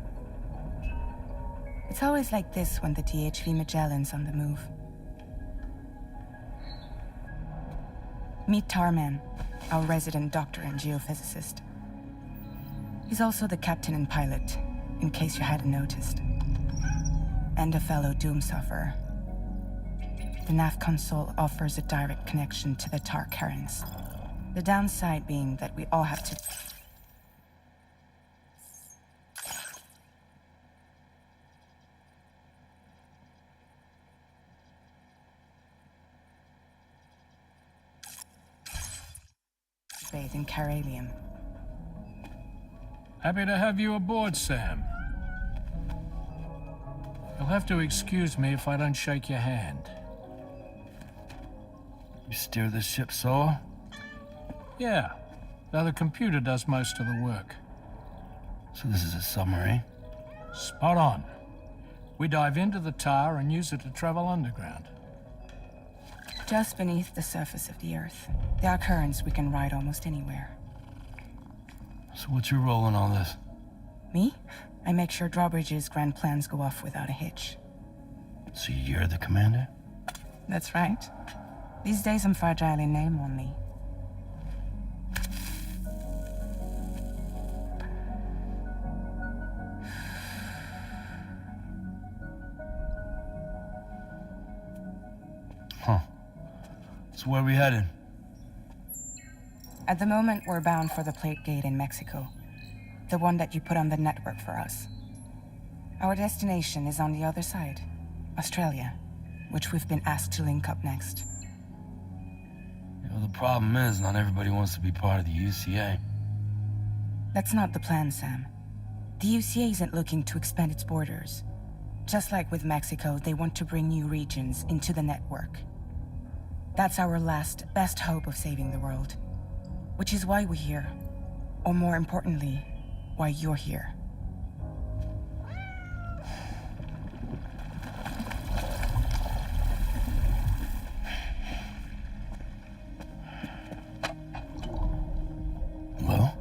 It's always like this when the DHV Magellan's on the move. Meet Tarman, our resident doctor and geophysicist. He's also the captain and pilot, in case you hadn't noticed. And a fellow doom sufferer. The nav console offers a direct connection to the Tar Karens. The downside being that we all have to... bathe in Caralium. Happy to have you aboard, Sam. You'll have to excuse me if I don't shake your hand. You steer this ship solo? Yeah, though the computer does most of the work. So this is a submarine? Spot on. We dive into the tar and use it to travel underground. Just beneath the surface of the Earth, there are currents we can ride almost anywhere. So what's your role in all this? Me? I make sure Drawbridge's grand plans go off without a hitch. So you're the commander? That's right. These days I'm fragile in name only. Huh. So where are we headed? At the moment, we're bound for the Plate Gate in Mexico. The one that you put on the network for us. Our destination is on the other side, Australia, which we've been asked to link up next. You know, the problem is, not everybody wants to be part of the UCA. That's not the plan, Sam. The UCA isn't looking to expand its borders. Just like with Mexico, they want to bring new regions into the network. That's our last, best hope of saving the world. Which is why we're here. Or more importantly, why you're here. Well?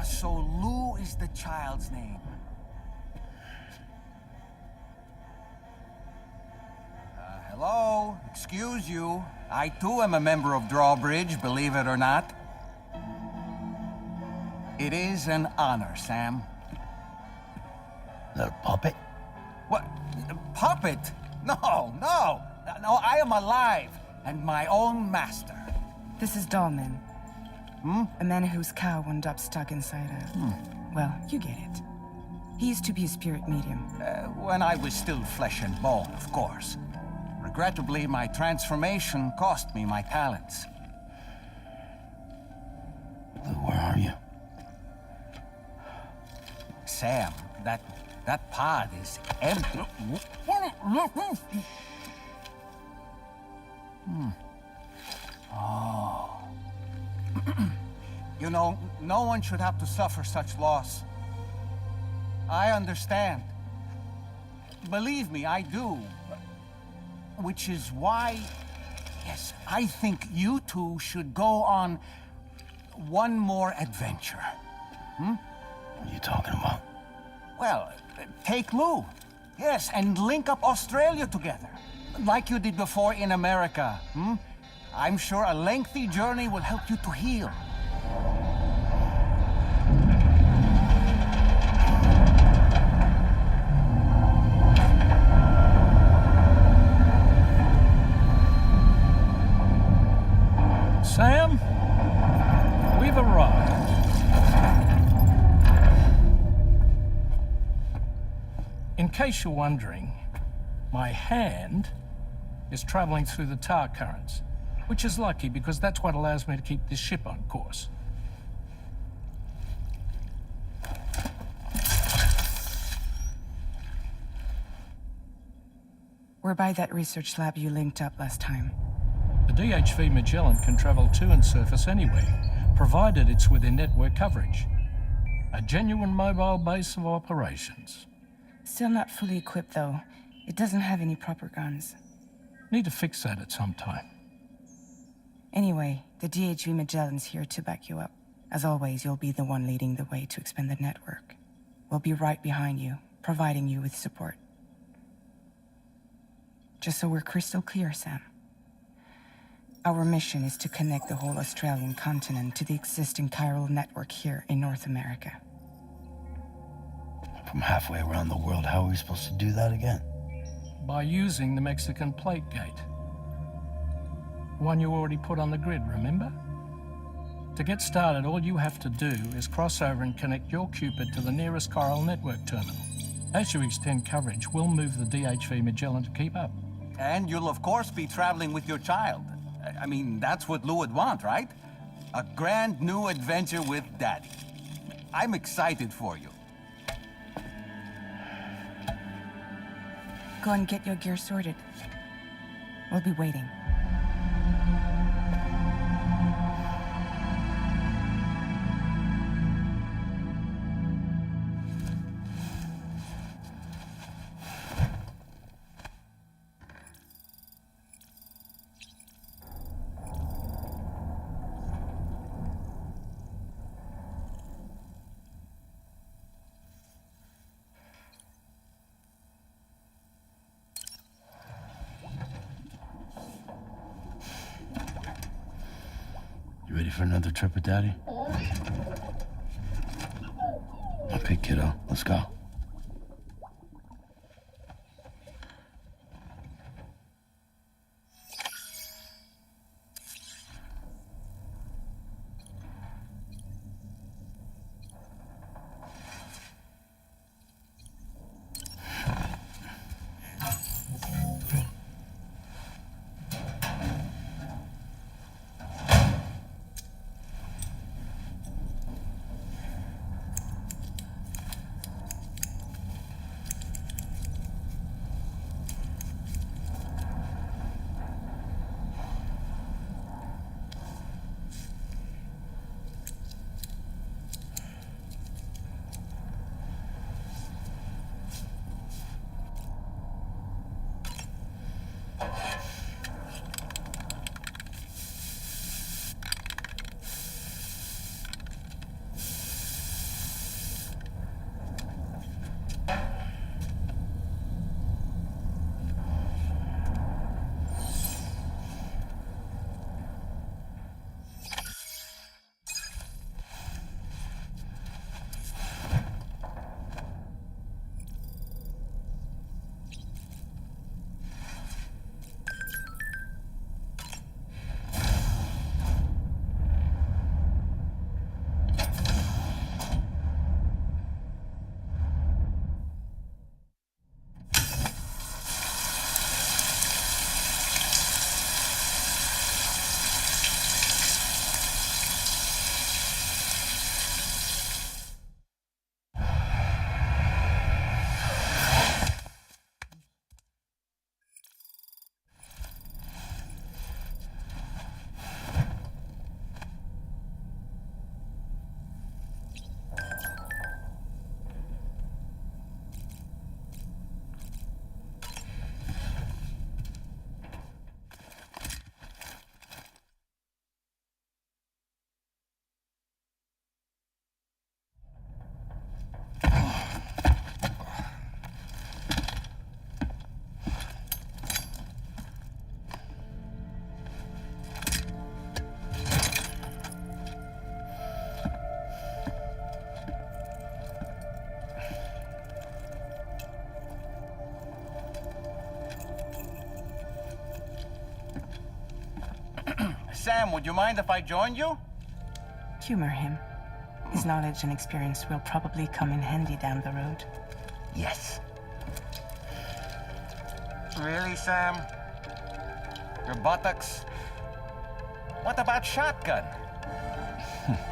So Lou is the child's name. Hello? Excuse you. I too am a member of Drawbridge, believe it or not. It is an honor, Sam. Is that a puppet? What? Puppet? No, no. No, I am alive and my own master. This is Dolman. A man whose cow wound up stuck inside a... Well, you get it. He used to be a spirit medium. When I was still flesh and bone, of course. Regrettably, my transformation cost me my talents. Lou, where are you? Sam, that pod is empty. Oh. You know, no one should have to suffer such loss. I understand. Believe me, I do. Which is why, yes, I think you two should go on one more adventure. What are you talking about? Well, take Lou. Yes, and link up Australia together. Like you did before in America. I'm sure a lengthy journey will help you to heal. Sam, we've arrived. In case you're wondering, my hand is traveling through the tar currents, which is lucky because that's what allows me to keep this ship on course. We're by that research lab you linked up last time. The DHV Magellan can travel to and surface anywhere, provided it's within network coverage. A genuine mobile base of operations. Still not fully equipped, though. It doesn't have any proper guns. Need to fix that at some time. Anyway, the DHV Magellan's here to back you up. As always, you'll be the one leading the way to expand the network. We'll be right behind you, providing you with support. Just so we're crystal clear, Sam. Our mission is to connect the whole Australian continent to the existing chiral network here in North America. From halfway around the world, how are we supposed to do that again? By using the Mexican Plate Gate. One you already put on the grid, remember? To get started, all you have to do is cross over and connect your Cupid to the nearest chiral network terminal. As you extend coverage, we'll move the DHV Magellan to keep up. And you'll of course be traveling with your child. I mean, that's what Lou would want, right? A grand new adventure with Daddy. I'm excited for you. Go and get your gear sorted. We'll be waiting. for another trip with Daddy? Okay, kiddo. Let's go. Sam, would you mind if I joined you? Humor him. His knowledge and experience will probably come in handy down the road. Yes. Really, Sam? Your buttocks? What about shotgun?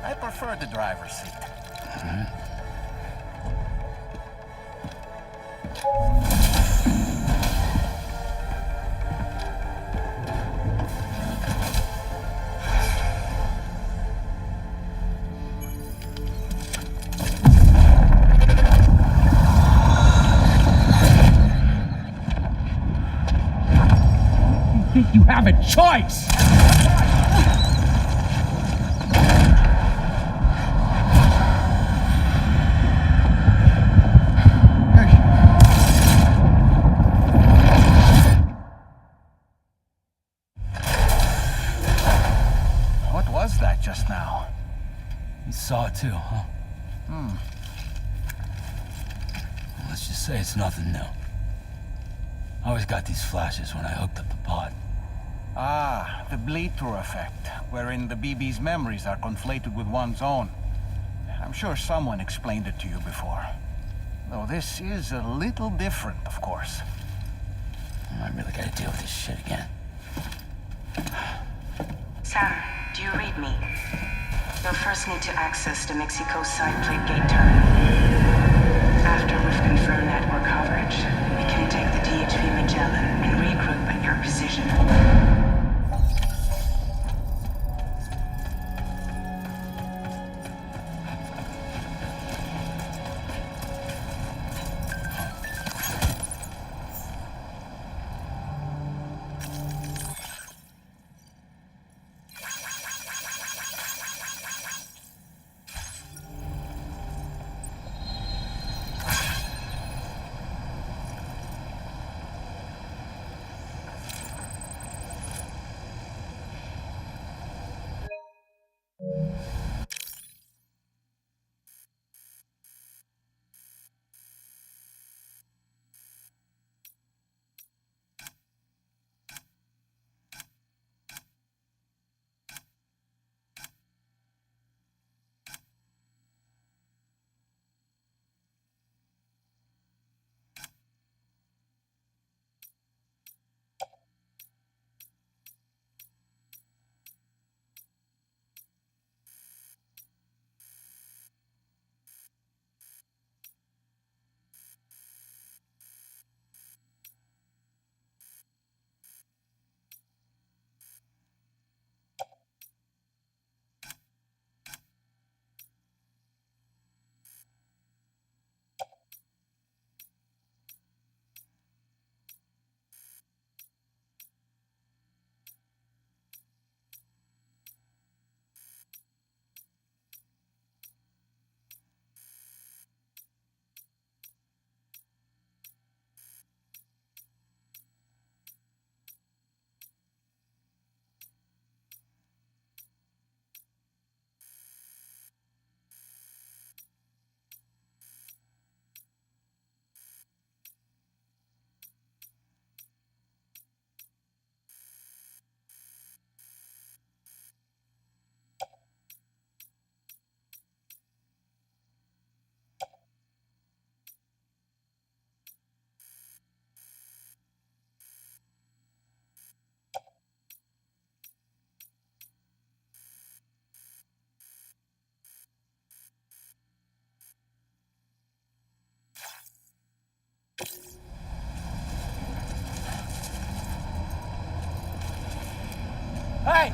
I prefer the driver's seat. You have a choice! What was that just now? You saw it too, huh? Let's just say it's nothing new. I always got these flashes when I hooked up the pod. Ah, the bleed-through effect, wherein the BB's memories are conflated with one's own. I'm sure someone explained it to you before. Though this is a little different, of course. I really gotta deal with this shit again. Sam, do you read me? You'll first need to access the Mexico side plate gate terminal. After we've confirmed network coverage, we can take the DHV Magellan and regroup at your position. Hey!